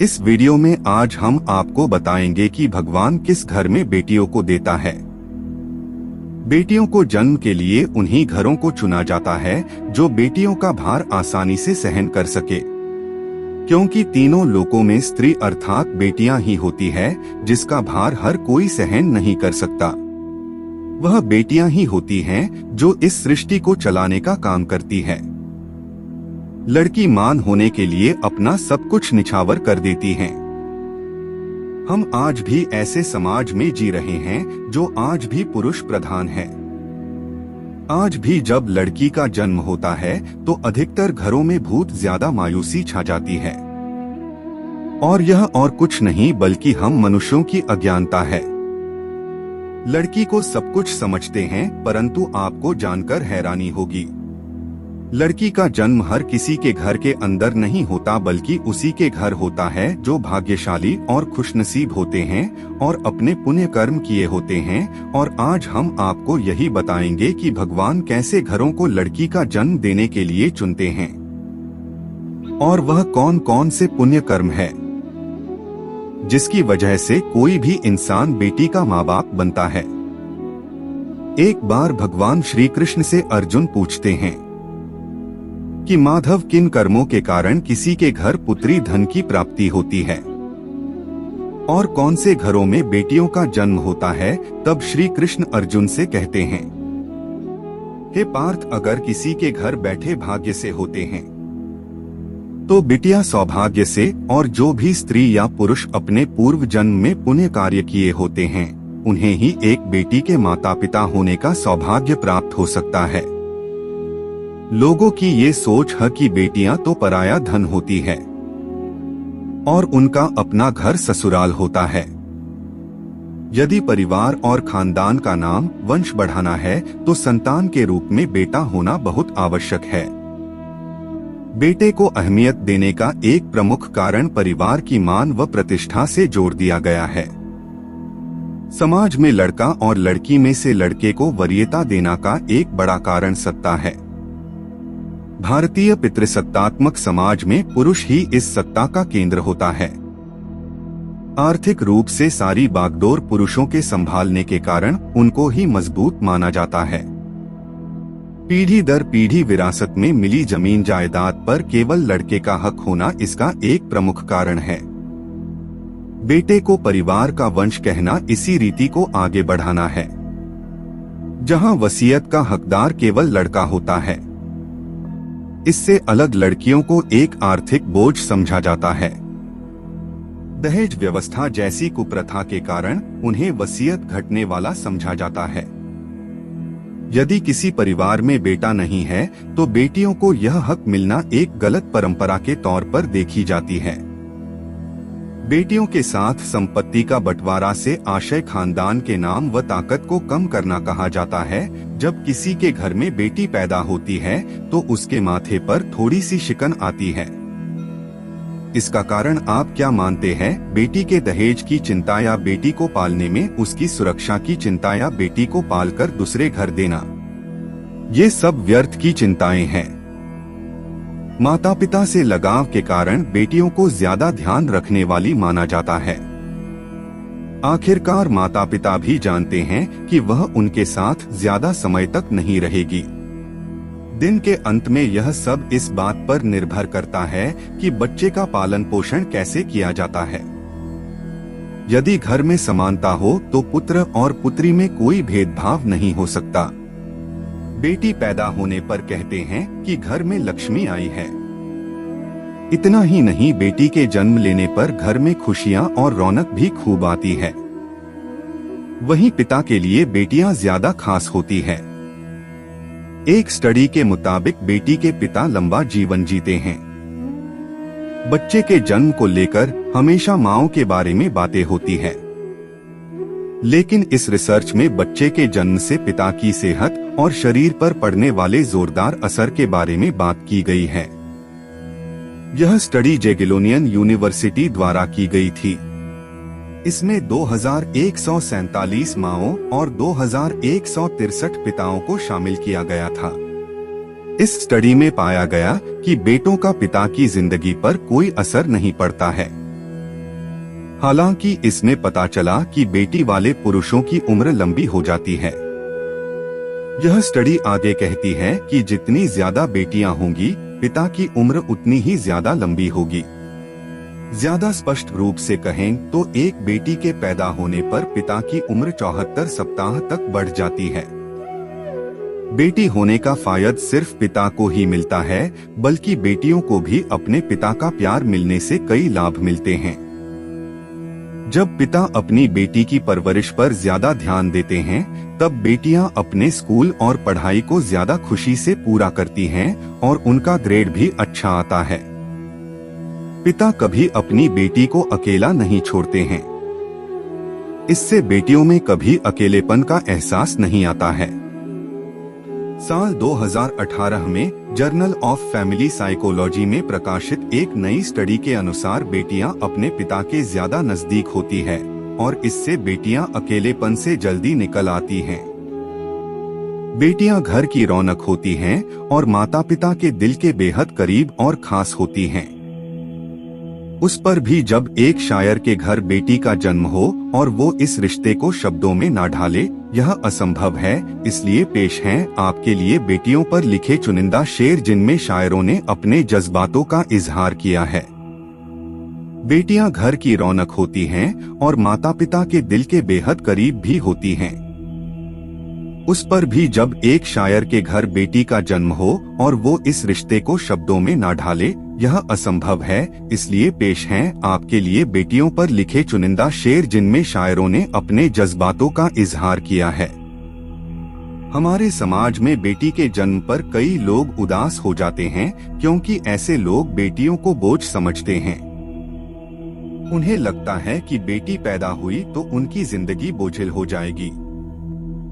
इस वीडियो में आज हम आपको बताएंगे कि भगवान किस घर में बेटियों को देता है। बेटियों को जन्म के लिए उन्हीं घरों को चुना जाता है जो बेटियों का भार आसानी से सहन कर सके, क्योंकि तीनों लोकों में स्त्री अर्थात बेटियां ही होती है जिसका भार हर कोई सहन नहीं कर सकता। वह बेटियां ही होती हैं जो इस सृष्टि को चलाने का काम करती है। लड़की मान होने के लिए अपना सब कुछ निछावर कर देती हैं। हम आज भी ऐसे समाज में जी रहे हैं जो आज भी पुरुष प्रधान है। आज भी जब लड़की का जन्म होता है तो अधिकतर घरों में बहुत ज्यादा मायूसी छा जाती है, और यह और कुछ नहीं बल्कि हम मनुष्यों की अज्ञानता है। लड़की को सब कुछ समझते हैं, परंतु आपको जानकर हैरानी होगी, लड़की का जन्म हर किसी के घर के अंदर नहीं होता बल्कि उसी के घर होता है जो भाग्यशाली और खुशनसीब होते हैं और अपने पुण्य कर्म किए होते हैं। और आज हम आपको यही बताएंगे कि भगवान कैसे घरों को लड़की का जन्म देने के लिए चुनते हैं और वह कौन कौन से पुण्य कर्म है जिसकी वजह से कोई भी इंसान बेटी का माँ बाप बनता है। एक बार भगवान श्री कृष्ण से अर्जुन पूछते हैं कि माधव किन कर्मों के कारण किसी के घर पुत्री धन की प्राप्ति होती है और कौन से घरों में बेटियों का जन्म होता है। तब श्री कृष्ण अर्जुन से कहते हैं, हे पार्थ, अगर किसी के घर बैठे भाग्य से होते हैं तो बिटिया सौभाग्य से, और जो भी स्त्री या पुरुष अपने पूर्व जन्म में पुण्य कार्य किए होते हैं उन्हें ही एक बेटी के माता पिता होने का सौभाग्य प्राप्त हो सकता है। लोगों की ये सोच है कि बेटियां तो पराया धन होती है और उनका अपना घर ससुराल होता है। यदि परिवार और खानदान का नाम वंश बढ़ाना है तो संतान के रूप में बेटा होना बहुत आवश्यक है। बेटे को अहमियत देने का एक प्रमुख कारण परिवार की मान व प्रतिष्ठा से जोड़ दिया गया है। समाज में लड़का और लड़की में से लड़के को वरीयता देना का एक बड़ा कारण सत्ता है। भारतीय पितृसत्तात्मक समाज में पुरुष ही इस सत्ता का केंद्र होता है। आर्थिक रूप से सारी बागडोर पुरुषों के संभालने के कारण उनको ही मजबूत माना जाता है। पीढ़ी दर पीढ़ी विरासत में मिली जमीन जायदाद पर केवल लड़के का हक होना इसका एक प्रमुख कारण है। बेटे को परिवार का वंश कहना इसी रीति को आगे बढ़ाना है, जहां वसीयत का हकदार केवल लड़का होता है। इससे अलग लड़कियों को एक आर्थिक बोझ समझा जाता है। दहेज व्यवस्था जैसी कुप्रथा के कारण उन्हें वसीयत घटने वाला समझा जाता है। यदि किसी परिवार में बेटा नहीं है तो बेटियों को यह हक मिलना एक गलत परंपरा के तौर पर देखी जाती है। बेटियों के साथ संपत्ति का बंटवारा से आशय खानदान के नाम व ताकत को कम करना कहा जाता है। जब किसी के घर में बेटी पैदा होती है तो उसके माथे पर थोड़ी सी शिकन आती है। इसका कारण आप क्या मानते हैं? बेटी के दहेज की चिंता या बेटी को पालने में उसकी सुरक्षा की चिंता या बेटी को पालकर दूसरे घर देना, ये सब व्यर्थ की चिंताएं हैं। माता पिता से लगाव के कारण बेटियों को ज्यादा ध्यान रखने वाली माना जाता है। आखिरकार माता पिता भी जानते हैं कि वह उनके साथ ज्यादा समय तक नहीं रहेगी। दिन के अंत में यह सब इस बात पर निर्भर करता है कि बच्चे का पालन पोषण कैसे किया जाता है। यदि घर में समानता हो तो पुत्र और पुत्री में कोई भेदभाव नहीं हो सकता। बेटी पैदा होने पर कहते हैं कि घर में लक्ष्मी आई है। इतना ही नहीं, बेटी के जन्म लेने पर घर में खुशियां और रौनक भी खूब आती है। वहीं पिता के लिए बेटियां ज्यादा खास होती है। एक स्टडी के मुताबिक बेटी के पिता लंबा जीवन जीते हैं। बच्चे के जन्म को लेकर हमेशा माँओं के बारे में बातें होती है, लेकिन इस रिसर्च में बच्चे के जन्म से पिता की सेहत और शरीर पर पड़ने वाले जोरदार असर के बारे में बात की गई है। यह स्टडी जैगेलोनियन यूनिवर्सिटी द्वारा की गई थी। इसमें 2147 माँओं और 2163 पिताओं को शामिल किया गया था। इस स्टडी में पाया गया कि बेटों का पिता की जिंदगी पर कोई असर नहीं पड़ता है। हालांकि इसमें पता चला कि बेटी वाले पुरुषों की उम्र लंबी हो जाती है। यह स्टडी आगे कहती है कि जितनी ज्यादा बेटियां होंगी, पिता की उम्र उतनी ही ज्यादा लंबी होगी। ज्यादा स्पष्ट रूप से कहें तो एक बेटी के पैदा होने पर पिता की उम्र 74 सप्ताह तक बढ़ जाती है। बेटी होने का फायदा सिर्फ पिता को ही मिलता है, बल्कि बेटियों को भी अपने पिता का प्यार मिलने से कई लाभ मिलते हैं। जब पिता अपनी बेटी की परवरिश पर ज्यादा ध्यान देते हैं, तब बेटियां अपने स्कूल और पढ़ाई को ज्यादा खुशी से पूरा करती हैं और उनका ग्रेड भी अच्छा आता है। पिता कभी अपनी बेटी को अकेला नहीं छोड़ते हैं। इससे बेटियों में कभी अकेलेपन का एहसास नहीं आता है। साल 2018 में जर्नल ऑफ फैमिली साइकोलॉजी में प्रकाशित एक नई स्टडी के अनुसार बेटियां अपने पिता के ज्यादा नजदीक होती है और इससे बेटियां अकेलेपन से जल्दी निकल आती हैं। बेटियां घर की रौनक होती हैं और माता पिता के दिल के बेहद करीब और खास होती हैं। उस पर भी जब एक शायर के घर बेटी का जन्म हो और वो इस रिश्ते को शब्दों में ना ढाले, यह असंभव है। इसलिए पेश हैं आपके लिए बेटियों पर लिखे चुनिंदा शेर, जिनमें शायरों ने अपने जज्बातों का इजहार किया है। बेटियां घर की रौनक होती हैं और माता पिता के दिल के बेहद करीब भी होती हैं। उस पर भी जब एक शायर के घर बेटी का जन्म हो और वो इस रिश्ते को शब्दों में ना ढाले, यह असंभव है। इसलिए पेश हैं आपके लिए बेटियों पर लिखे चुनिंदा शेर, जिनमें शायरों ने अपने जज्बातों का इजहार किया है। हमारे समाज में बेटी के जन्म पर कई लोग उदास हो जाते हैं, क्योंकि ऐसे लोग बेटियों को बोझ समझते हैं। उन्हें लगता है कि बेटी पैदा हुई तो उनकी जिंदगी बोझिल हो जाएगी।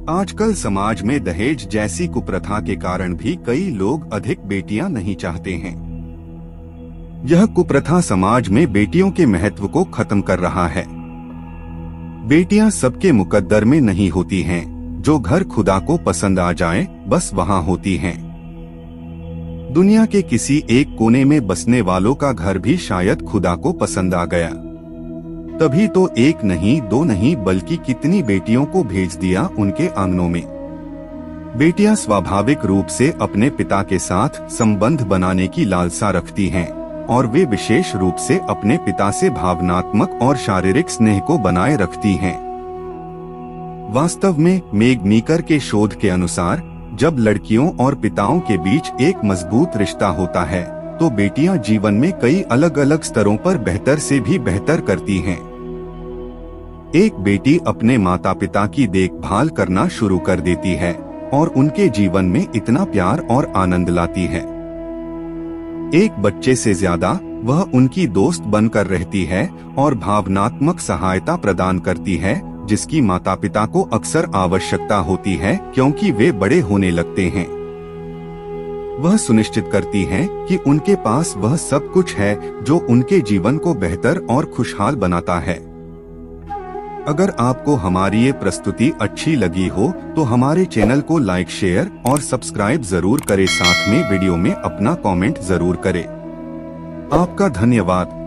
आजकल समाज में दहेज जैसी कुप्रथा के कारण भी कई लोग अधिक बेटियां नहीं चाहते हैं। यह कुप्रथा समाज में बेटियों के महत्व को खत्म कर रहा है। बेटियां सबके मुकद्दर में नहीं होती हैं। जो घर खुदा को पसंद आ जाए, बस वहां होती हैं। दुनिया के किसी एक कोने में बसने वालों का घर भी शायद खुदा को पसंद आ गया, तभी तो एक नहीं, दो नहीं, बल्कि कितनी बेटियों को भेज दिया उनके आंगनों में। बेटियां स्वाभाविक रूप से अपने पिता के साथ संबंध बनाने की लालसा रखती हैं और वे विशेष रूप से अपने पिता से भावनात्मक और शारीरिक स्नेह को बनाए रखती हैं। वास्तव में मेग मीकर के शोध के अनुसार जब लड़कियों और पिताओं के बीच एक मजबूत रिश्ता होता है, तो बेटियां जीवन में कई अलग अलग स्तरों पर बेहतर से भी बेहतर करती हैं। एक बेटी अपने माता पिता की देखभाल करना शुरू कर देती है और उनके जीवन में इतना प्यार और आनंद लाती है। एक बच्चे से ज्यादा वह उनकी दोस्त बनकर रहती है और भावनात्मक सहायता प्रदान करती है, जिसकी माता पिता को अक्सर आवश्यकता होती है, क्योंकि वे बड़े होने लगते हैं। वह सुनिश्चित करती हैं कि उनके पास वह सब कुछ है जो उनके जीवन को बेहतर और खुशहाल बनाता है। अगर आपको हमारी ये प्रस्तुति अच्छी लगी हो तो हमारे चैनल को लाइक, शेयर और सब्सक्राइब जरूर करें। साथ में वीडियो में अपना कमेंट जरूर करें। आपका धन्यवाद।